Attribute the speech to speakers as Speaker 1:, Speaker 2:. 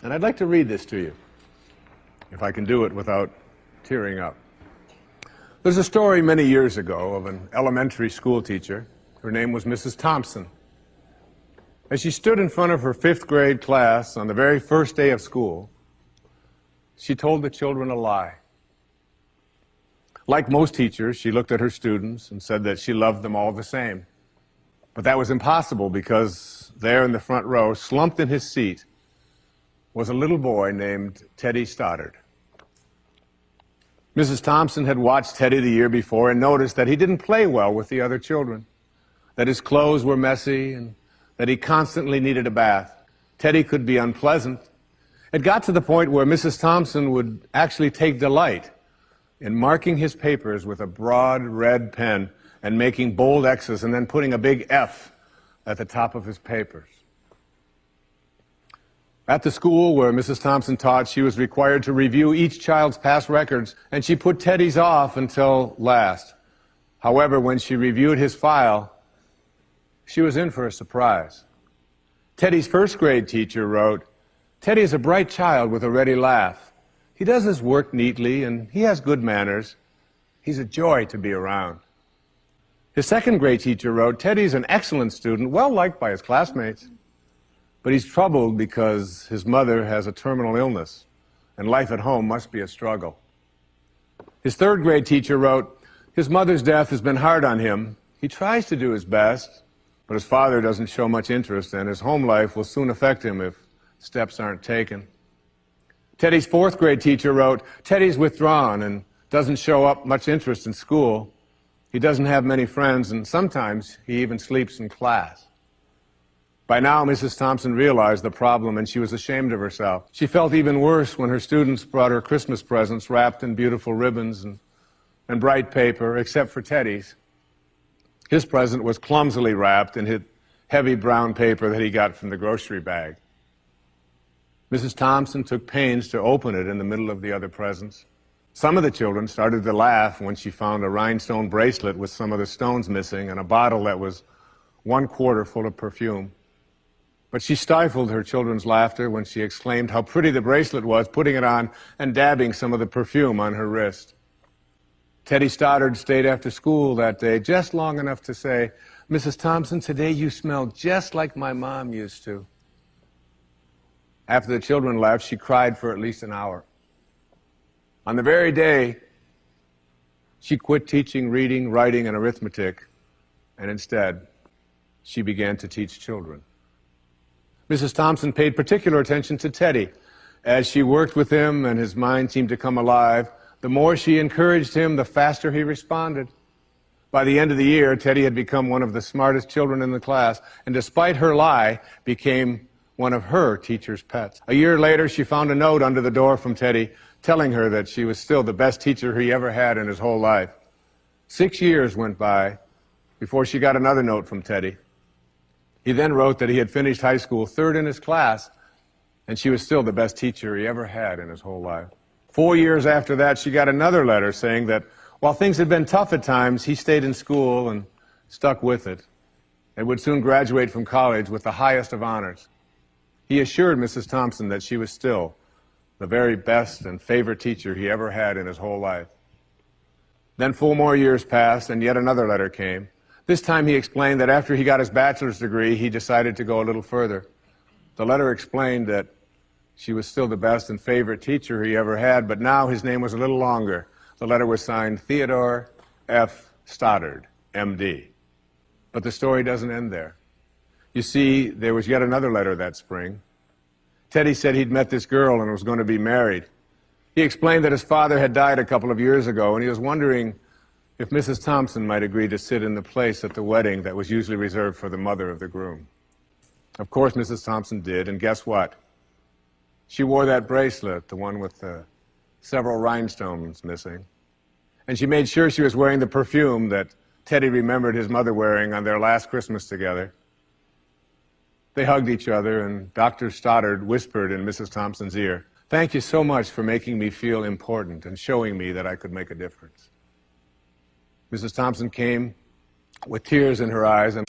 Speaker 1: And I'd like to read this to you, if I can do it without tearing up. There's a story many years ago of an elementary school teacher. Her name was Mrs. Thompson. As she stood in front of her 5th grade class on the very first day of school, she told the children a lie. Like most teachers, she looked at her students and said that she loved them all the same. But that was impossible because there in the front row, slumped in his seat, was a little boy named Teddy Stallard. Mrs. Thompson had watched Teddy the year before and noticed that he didn't play well with the other children, that his clothes were messy and that he constantly needed a bath. Teddy could be unpleasant. It got to the point where Mrs. Thompson would actually take delight in marking his papers with a broad red pen and making bold X's and then putting a big F at the top of his papers. At the school where Mrs. Thompson taught, she was required to review each child's past records, and she put Teddy's off until last. However, when she reviewed his file, she was in for a surprise. Teddy's 1st grade teacher wrote, "Teddy is a bright child with a ready laugh. He does his work neatly, and he has good manners. He's a joy to be around." His 2nd grade teacher wrote, "Teddy's an excellent student, well liked by his classmates. But he's troubled because his mother has a terminal illness, and life at home must be a struggle." His 3rd grade teacher wrote, "His mother's death has been hard on him. He tries to do his best, but his father doesn't show much interest, and his home life will soon affect him if steps aren't taken." Teddy's 4th grade teacher wrote, "Teddy's withdrawn and doesn't show up much interest in school. He doesn't have many friends, and sometimes he even sleeps in class." By now, Mrs. Thompson realized the problem, and she was ashamed of herself. She felt even worse when her students brought her Christmas presents wrapped in beautiful ribbons and bright paper, except for Teddy's. His present was clumsily wrapped in heavy brown paper that he got from the grocery bag. Mrs. Thompson took pains to open it in the middle of the other presents. Some of the children started to laugh when she found a rhinestone bracelet with some of the stones missing and a bottle that was 1/4 full of perfume. But she stifled her children's laughter when she exclaimed how pretty the bracelet was, putting it on and dabbing some of the perfume on her wrist. Teddy Stallard stayed after school that day just long enough to say, "Mrs. Thompson, today you smell just like my mom used to." After the children left, she cried for at least an hour. On the very day, she quit teaching reading, writing, and arithmetic, and instead, she began to teach children. Mrs. Thompson paid particular attention to Teddy. As she worked with him and his mind seemed to come alive, the more she encouraged him, the faster he responded. By the end of the year, Teddy had become one of the smartest children in the class, and despite her lie, became one of her teacher's pets. A year later, she found a note under the door from Teddy telling her that she was still the best teacher he ever had in his whole life. 6 years went by before she got another note from Teddy. He then wrote that he had finished high school 3rd in his class, and she was still the best teacher he ever had in his whole life. 4 years after that, she got another letter saying that while things had been tough at times, he stayed in school and stuck with it, and would soon graduate from college with the highest of honors. He assured Mrs. Thompson that she was still the very best and favorite teacher he ever had in his whole life. Then 4 more years passed, and yet another letter came. This time he explained that after he got his bachelor's degree, he decided to go a little further. The letter explained that she was still the best and favorite teacher he ever had, but now his name was a little longer. The letter was signed Theodore F. Stallard, M.D. But the story doesn't end there. You see, there was yet another letter that spring. Teddy said he'd met this girl and was going to be married. He explained that his father had died a couple of years ago, and he was wondering if Mrs. Thompson might agree to sit in the place at the wedding that was usually reserved for the mother of the groom. Of course, Mrs. Thompson did, and guess what? She wore that bracelet, the one with the several rhinestones missing. And she made sure she was wearing the perfume that Teddy remembered his mother wearing on their last Christmas together. They hugged each other, and Dr. Stallard whispered in Mrs. Thompson's ear, "Thank you so much for making me feel important and showing me that I could make a difference." Mrs. Thompson came with tears in her eyes and